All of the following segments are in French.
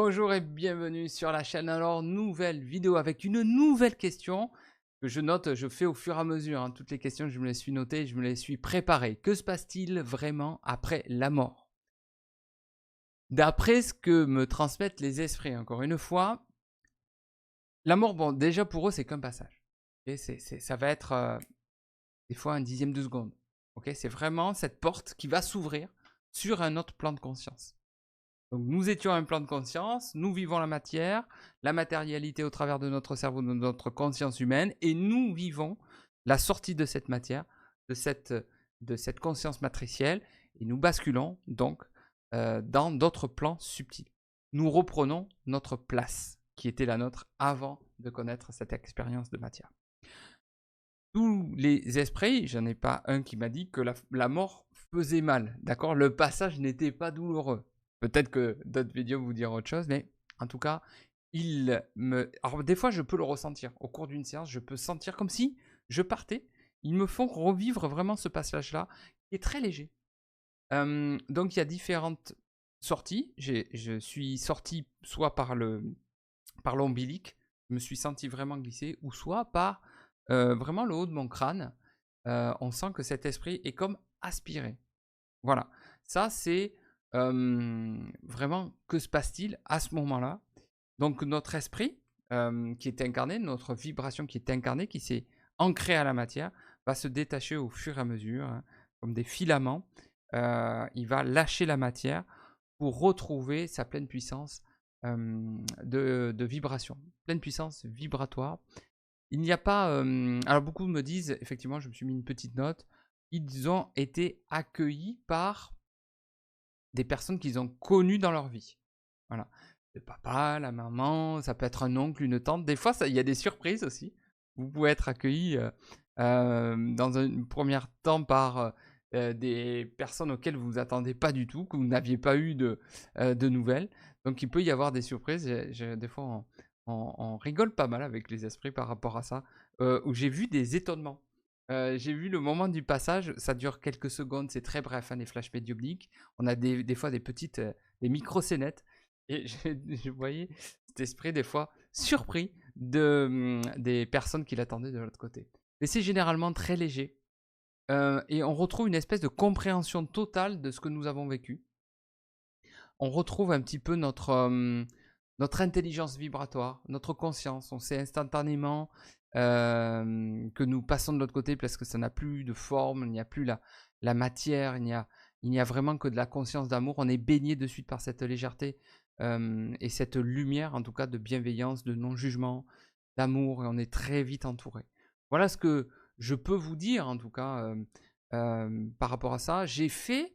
Bonjour et bienvenue sur la chaîne. Alors, nouvelle vidéo avec une nouvelle question que je note, je fais au fur et à mesure, hein. Toutes les questions, je me les suis notées, je me les suis préparées. Que se passe-t-il vraiment après la mort? D'après ce que me transmettent les esprits, encore une fois, la mort, bon, déjà pour eux, c'est qu'un passage. Ok, ça va être des fois un dixième de seconde. Ok, c'est vraiment cette porte qui va s'ouvrir sur un autre plan de conscience. Donc nous étions un plan de conscience, nous vivons la matérialité au travers de notre cerveau, de notre conscience humaine, et nous vivons la sortie de cette matière, de cette conscience matricielle, et nous basculons donc dans d'autres plans subtils. Nous reprenons notre place, qui était la nôtre avant de connaître cette expérience de matière. Tous les esprits, j'en ai pas un qui m'a dit que la mort faisait mal, d'accord? Le passage n'était pas douloureux. Peut-être que d'autres vidéos vous diront autre chose, mais en tout cas, alors des fois, je peux le ressentir. Au cours d'une séance, je peux sentir comme si je partais. Ils me font revivre vraiment ce passage-là, qui est très léger. Donc, il y a différentes sorties. Je suis sorti soit par l'ombilic, je me suis senti vraiment glisser, ou soit par vraiment le haut de mon crâne. On sent que cet esprit est comme aspiré. Voilà, ça c'est vraiment que se passe-t-il à ce moment-là? Donc notre esprit qui est incarné, notre vibration qui est incarnée, qui s'est ancrée à la matière, va se détacher au fur et à mesure, hein, comme des filaments. Il va lâcher la matière pour retrouver sa pleine puissance de vibration, pleine puissance vibratoire. Il n'y a pas. Alors beaucoup me disent, effectivement, je me suis mis une petite note, ils ont été accueillis par des personnes qu'ils ont connues dans leur vie. Voilà. Le papa, la maman, ça peut être un oncle, une tante. Des fois, il y a des surprises aussi. Vous pouvez être accueilli dans une première temps par des personnes auxquelles vous vous attendez pas du tout, que vous n'aviez pas eu de nouvelles. Donc il peut y avoir des surprises. Des fois, on rigole pas mal avec les esprits par rapport à ça, où j'ai vu des étonnements. J'ai vu le moment du passage, ça dure quelques secondes, c'est très bref, hein, les flashs médiumniques. On a des fois des petites, des micro-scénettes. Et je voyais cet esprit des fois surpris des personnes qui l'attendaient de l'autre côté. Mais c'est généralement très léger. Et on retrouve une espèce de compréhension totale de ce que nous avons vécu. On retrouve un petit peu notre intelligence vibratoire, notre conscience. On sait instantanément que nous passons de l'autre côté parce que ça n'a plus de forme, il n'y a plus la matière, il n'y a vraiment que de la conscience d'amour. On est baigné de suite par cette légèreté et cette lumière, en tout cas, de bienveillance, de non-jugement, d'amour, et on est très vite entouré. Voilà ce que je peux vous dire, en tout cas, par rapport à ça. J'ai fait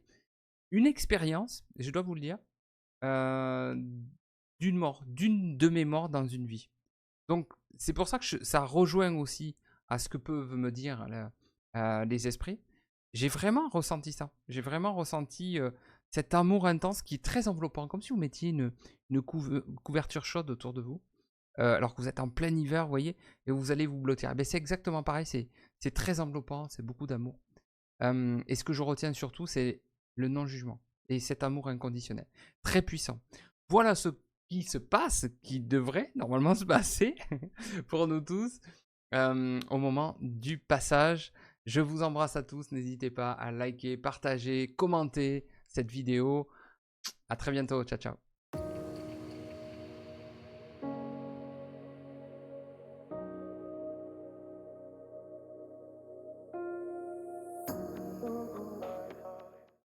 une expérience, et je dois vous le dire, euh, d'une de mes morts dans une vie. Donc, c'est pour ça que ça rejoint aussi à ce que peuvent me dire les esprits. J'ai vraiment ressenti ça. J'ai vraiment ressenti cet amour intense qui est très enveloppant, comme si vous mettiez une couverture chaude autour de vous, alors que vous êtes en plein hiver, vous voyez, et vous allez vous blottir. Eh ben, c'est exactement pareil, c'est très enveloppant, c'est beaucoup d'amour. Et ce que je retiens surtout, c'est le non-jugement et cet amour inconditionnel. Très puissant. Voilà ce qui se passe, qui devrait normalement se passer pour nous tous au moment du passage. Je vous embrasse à tous. N'hésitez pas à liker, partager, commenter cette vidéo. À très bientôt. Ciao, ciao.